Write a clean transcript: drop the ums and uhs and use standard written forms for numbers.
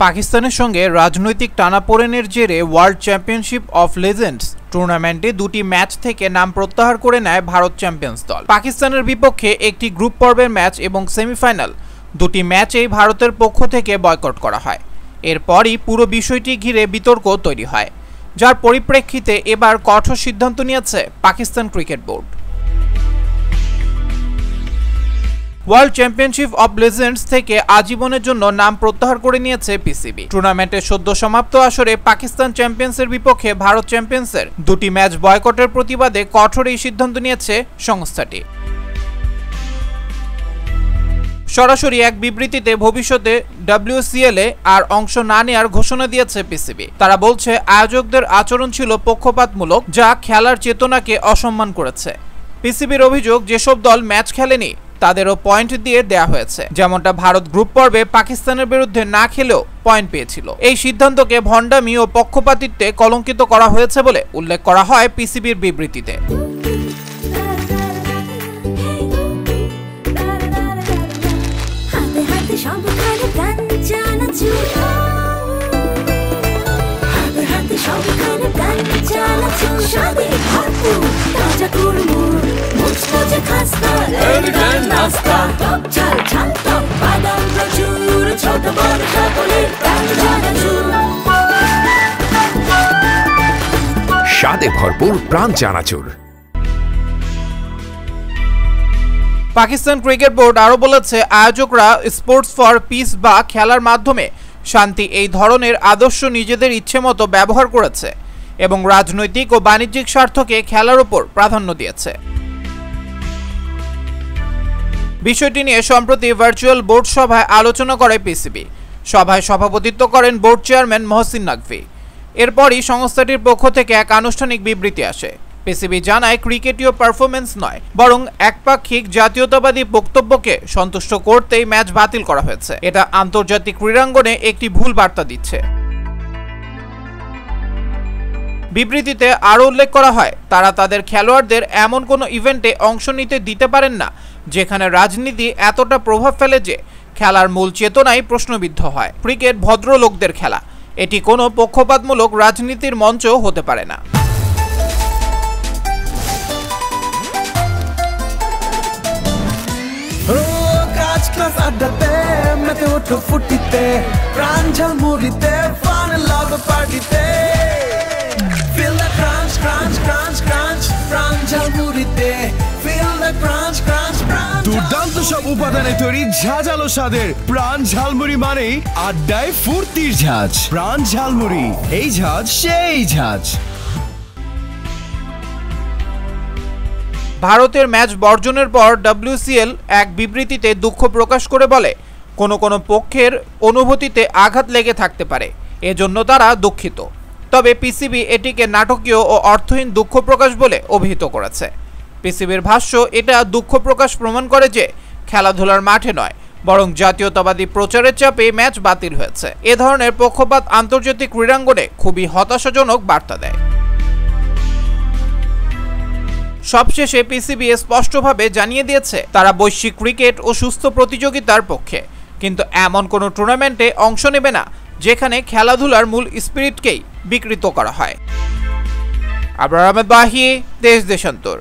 পাকিস্তানের সঙ্গে রাজনৈতিক টানাপোড়েনের জেরে ওয়ার্ল্ড চ্যাম্পিয়নশিপ অফ লেজেন্ডস টুর্নামেন্টে দুটি ম্যাচ থেকে নাম প্রত্যাহার করে নেয় ভারত চ্যাম্পিয়ন্স দল। পাকিস্তানের বিপক্ষে একটি গ্রুপ পর্বের ম্যাচ এবং সেমিফাইনাল দুটি ম্যাচেই ভারতের পক্ষ থেকে বয়কট করা হয়। এরপরই পুরো বিষয়টি ঘিরে বিতর্ক তৈরি হয়, যার পরিপ্রেক্ষিতে এবার কঠোর সিদ্ধান্ত নিয়েছে Pakistan cricket board. World championship of legends থেকে আজীবনের জন্য নাম প্রত্যাহার করে নিয়েছে পিসিবি। টুর্নামেন্টের সদ্য সমাপ্ত আসরে পাকিস্তান চ্যাম্পিয়ন্সের বিপক্ষে ভারত চ্যাম্পিয়ন্সের দুটি ম্যাচ বয়কটের প্রতিবাদে কঠোর এই সিদ্ধান্ত নিয়েছে সংস্থাটি। সরাসরি এক বিবৃতিতে ভবিষ্যতে WCL এ আর অংশ না নেওয়ার ঘোষণা দিয়েছে পিসিবি। তারা বলছে, আয়োজকদের আচরণ ছিল পক্ষপাতমূলক, যা খেলার চেতনাকে অসম্মান করেছে। পিসিবির অভিযোগ, যেসব দল ম্যাচ খেলেনি তাদেরও পয়েন্ট দিয়ে দেয়া হয়েছে, যেমনটা ভারত গ্রুপ পর্বে পাকিস্তানের বিরুদ্ধে না খেলেও পয়েন্ট পেয়েছিল। এই সিদ্ধান্তকে ভণ্ডামি ও পক্ষপাতিত্বে কলঙ্কিত করা হয়েছে বলে উল্লেখ করা হয় পিসিবির বিবৃতিতে। স্বাদে ভরপুর প্রাণ চানাচুর। পাকিস্তান ক্রিকেট বোর্ড আরও বলেছে, আয়োজকরা স্পোর্টস ফর পিস বা খেলার মাধ্যমে শান্তি এই ধরনের আদর্শ নিজেদের ইচ্ছেমতো ব্যবহার করেছে এবং রাজনৈতিক ও বাণিজ্যিক স্বার্থকে খেলার উপর প্রাধান্য দিয়েছে। বিষয়টি নিয়ে সম্প্রতি ভার্চুয়াল বোর্ড সভায় আলোচনা করে পিসিবি। সভায় সভাপতিত্ব করেন বোর্ড চেয়ারম্যান মহসিন নাকভি। এরপরই সংস্থাটির পক্ষ থেকে এক আনুষ্ঠানিক বিবৃতি আসে। পিসিবি জানায়, ক্রিকেটীয় পারফরমেন্স নয়, বরং একপাক্ষিক জাতীয়তাবাদী বক্তব্যকে সন্তুষ্ট করতেই ম্যাচ বাতিল করা হয়েছে। এটা আন্তর্জাতিক ক্রীড়াঙ্গনে একটি ভুল বার্তা দিচ্ছে। বিবৃতিতে আরও উল্লেখ করা হয়, তারা তাদের খেলোয়াড়দের এমন কোনো ইভেন্টে অংশ নিতে দিতে পারেন না যেখানে রাজনীতি এতটা প্রভাব ফেলে যে খেলার মূল চেতনাই প্রশ্নবিদ্ধ হয়। ক্রিকেট ভদ্রলোকদের খেলা, এটি কোনো পক্ষপাতমূলক রাজনীতির মঞ্চ হতে পারে না। দুর্দান্ত সব উপাদানে তৈরি ঝাঁঝালো স্বাদের প্রাণ ঝালমুড়ি মানেই আড্ডায় ফুর্তির ঝাঁঝ। প্রাণ ঝালমুড়ি, এই ঝাঁঝ সেই ঝাঁঝ। ভারতের ম্যাচ বর্জনের পর WCL এক বিবৃতিতে দুঃখ প্রকাশ করে বলে, কোনো পক্ষের অনুভূতিতে আঘাত লেগে থাকতে পারে, এজন্য তারা দুঃখিত। তবে পিসিবি এটিকে নাটকীয় ও অর্থহীন দুঃখ প্রকাশ বলে অভিহিত করেছে। পিসিবির ভাষ্য, এটা দুঃখ প্রকাশ প্রমাণ করে যে খেলাধুলার মাঠে নয়, বরং জাতীয়তাবাদী প্রচারের চাপে ম্যাচ বাতিল হয়েছে। এ ধরনের পক্ষপাত আন্তর্জাতিক ক্রীড়াঙ্গনে খুবই হতাশাজনক বার্তা দেয়। সবশেষে পিসিবি স্পষ্টভাবে জানিয়ে দিয়েছে, তারা বৈশ্বিক ক্রিকেট ও সুস্থ প্রতিযোগিতার পক্ষে, কিন্তু এমন কোনো টুর্নামেন্টে অংশ নেবে না যেখানে খেলাধুলার মূল স্পিরিটকেই বিকৃত করা হয়। আবরার আহমেদ বাহি, দেশ দেশান্তর।